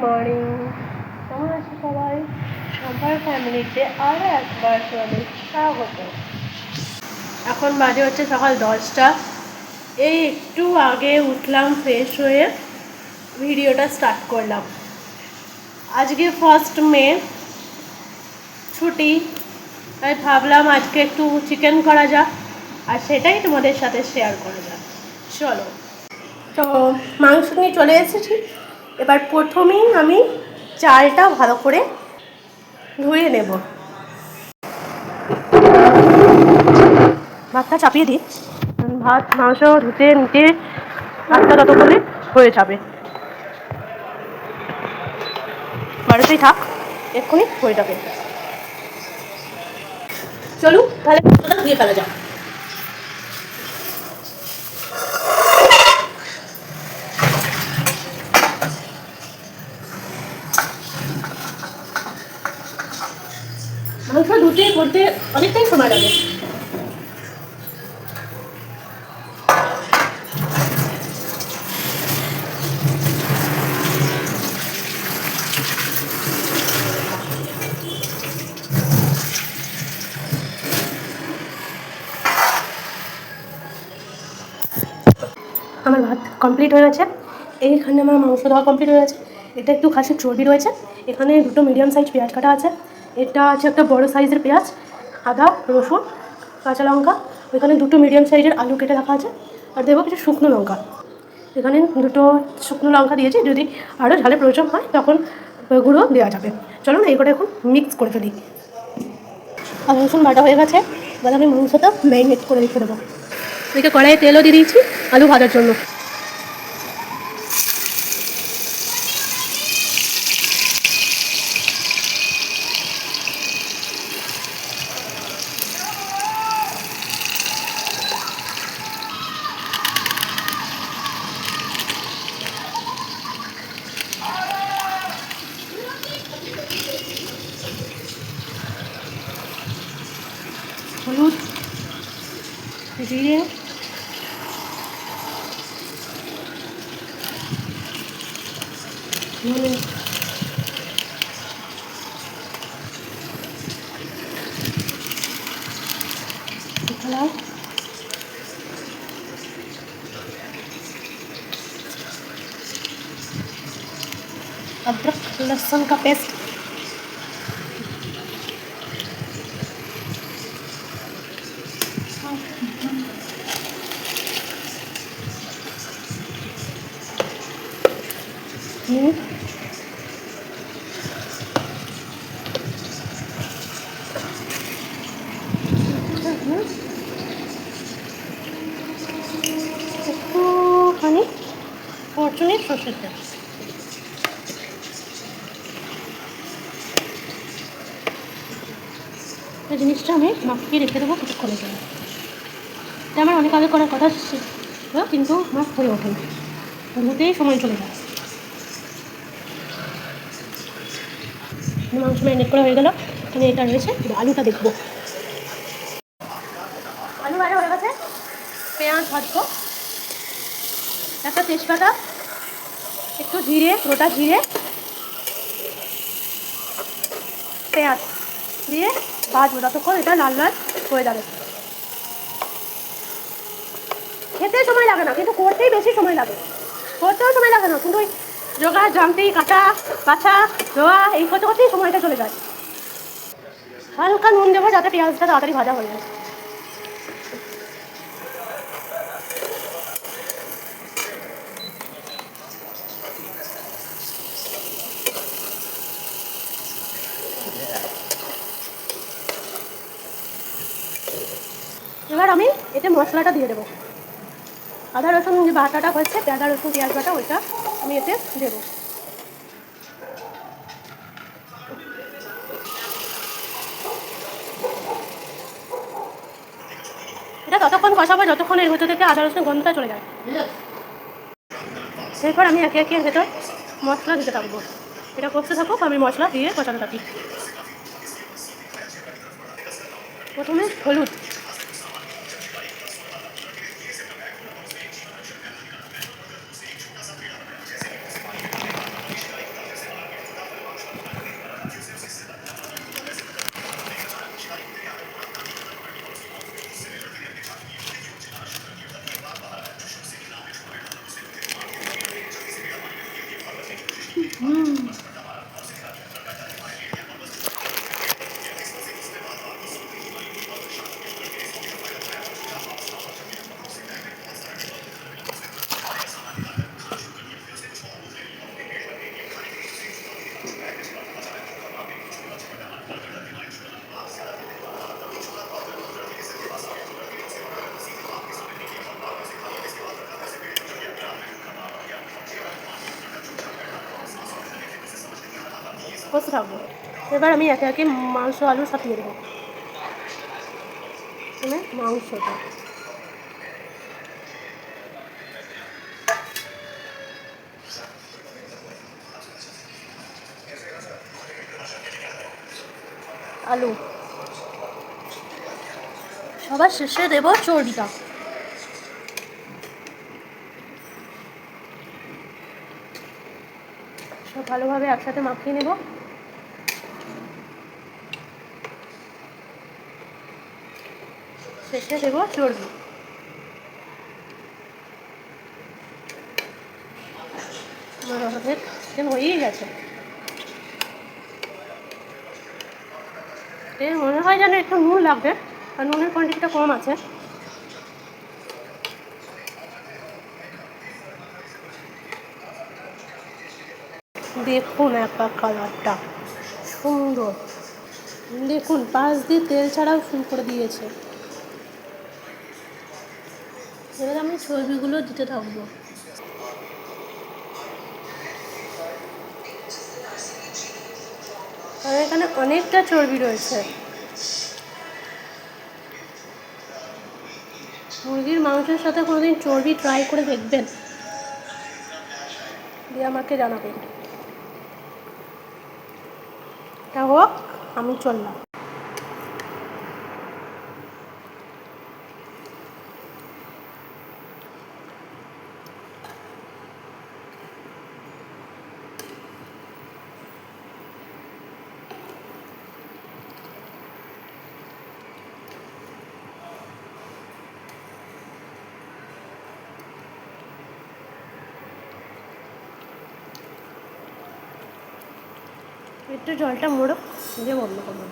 Morning, কেমন আছো সবাই? আমার ফ্যামিলিতে আরও একবার তোমাদের স্বাগত। এখন বাজে হচ্ছে সকাল 10টা। এই একটু আগে উঠলাম, ফ্রেশ হয়ে ভিডিওটা স্টার্ট করলাম। আজকে 1 মে, ছুটি, তাই ভাবলাম আজকে একটু চিকেন করা যাক, আর সেটাই তোমাদের সাথে শেয়ার করা যাক। চলো, তো মাংস নিয়ে চলে এসেছি। এবার প্রথমেই আমি চালটা ভালো করে ধুয়ে নেব। ভাতটা চাপিয়ে দিই, ভাত মাংস ধুতে নিতে ভাতটা ততক্ষণে হয়ে যাবে। বাড়িতেই থাক, এক্ষুনি হয়ে যাবে। চলুন তাহলে ভাতটা ধুয়ে ফেলা যাক। মাংস ধুতে করতে অনেকটাই সময় লাগে। আমার ভাত কমপ্লিট হয়ে গেছে। এইখানে আমার মাংস দেওয়া কমপ্লিট হয়ে গেছে। এটা একটু খাসির চর্বি রয়েছে। এখানে 2টো মিডিয়াম সাইজ পেঁয়াজ কাটা আছে। এটা আছে একটা বড় সাইজের পেঁয়াজ, আদা, রসুন, কাঁচা লঙ্কা। এখানে 2টো মিডিয়াম সাইজের আলু কেটে রাখা আছে। আর দেবো কিছু শুকনো লঙ্কা। এখানে 2টো শুকনো লঙ্কা দিয়েছি, যদি আরও ঝালের প্রয়োজন হয় তখন গুঁড়ো দেওয়া যাবে। চলো না, এই করে এখন মিক্স করে ফেলি। আদা রসুন বাটা হয়ে গেছে, এবার আমি মাংসটা ম্যারিনেট করে রেখে দেবো। এদিকে কড়াইয়ে তেলও দিয়ে দিয়েছি আলু ভাজার জন্য। হলুদ, জিরে, ধনে, লাল, अदरक लहसुन का पेस्ट, একটুখানি ফরচুনের সর্ষের তেল। এই জিনিসটা আমি মাখিয়ে রেখে দেবো কিছুক্ষণের জন্য। এটা আমার অনেক আগে করার কথা ছিল, কিন্তু আমার হয়ে ওঠে না, ধুতেই সময় চলে যায়। মাংস ম্যারিনেট করা হয়ে গেল। এখানে এটা রয়েছে, আলুটা দেখবো। আলু ভাজা হয়ে গেছে, পেঁয়াজ ভাজবো। একটা তেজপাতা, একটু জিরে, গোটা জিরে, পেঁয়াজ দিয়ে ভাজবো যতক্ষণ এটা লাল লাল হয়ে যাবে। খেতে সময় লাগে না, কিন্তু করতেই বেশি সময় লাগে। করতেও সময় লাগে না, কিন্তু ওই জোগাড় জামতেই, কাটা বাছা ধোয়া, এই করতে করতেই সময়টা চলে যায়। হালকা নুন দেবো যাতে পেঁয়াজটা তাড়াতাড়ি ভাজা হয়ে যায়। এবার আমি এতে মশলাটা দিয়ে দেবো। আদা রসুন যে বাটাটা হচ্ছে, আদা রসুন পেঁয়াজ বাটা, ওইটা আমি এতে দেবো। এটা ততক্ষণ কষাবো যতক্ষণ এর ভেতর থেকে আদা রসুন গন্ধটা চলে যায়। এরপর আমি একে একে এর ভেতর মশলা দিতে থাকবো। এটা কষতে থাকুক, আমি মশলা দিয়ে কষাতে থাকি। প্রথমে হলুদ, হুম, বসে থাকবো। এবার আমি একে একে মাংস আলু সব দিয়ে দেবো। মানে মাংসটা আলু সবার শেষে দেবো চর্বিটা। সব ভালোভাবে একসাথে মাখিয়ে নেব। শেষে দেবো চর্বি। আমার অর্ধেক চিকেন হয়েই গেছে। মনে হয় যেন একটু নুন লাগবে, আর নুনের কোয়ান্টিটিটা কম আছে। দেখুন একটা কালারটা সুন্দর, দেখুন পাশ দিয়ে তেল ছাড়াও শুরু করে দিয়েছে। এবার আমি চর্বিগুলো দিতে থাকবো। আর এখানে অনেকটা চর্বি রয়েছে। মুরগির মাংসের সাথে কোনোদিন চর্বি ট্রাই করে দেখবেন, দিয়ে আমাকে জানাবেন। তা হোক, আমি চললাম। একটু জলটা মোড়ো, দিয়ে বন্ধ করবো।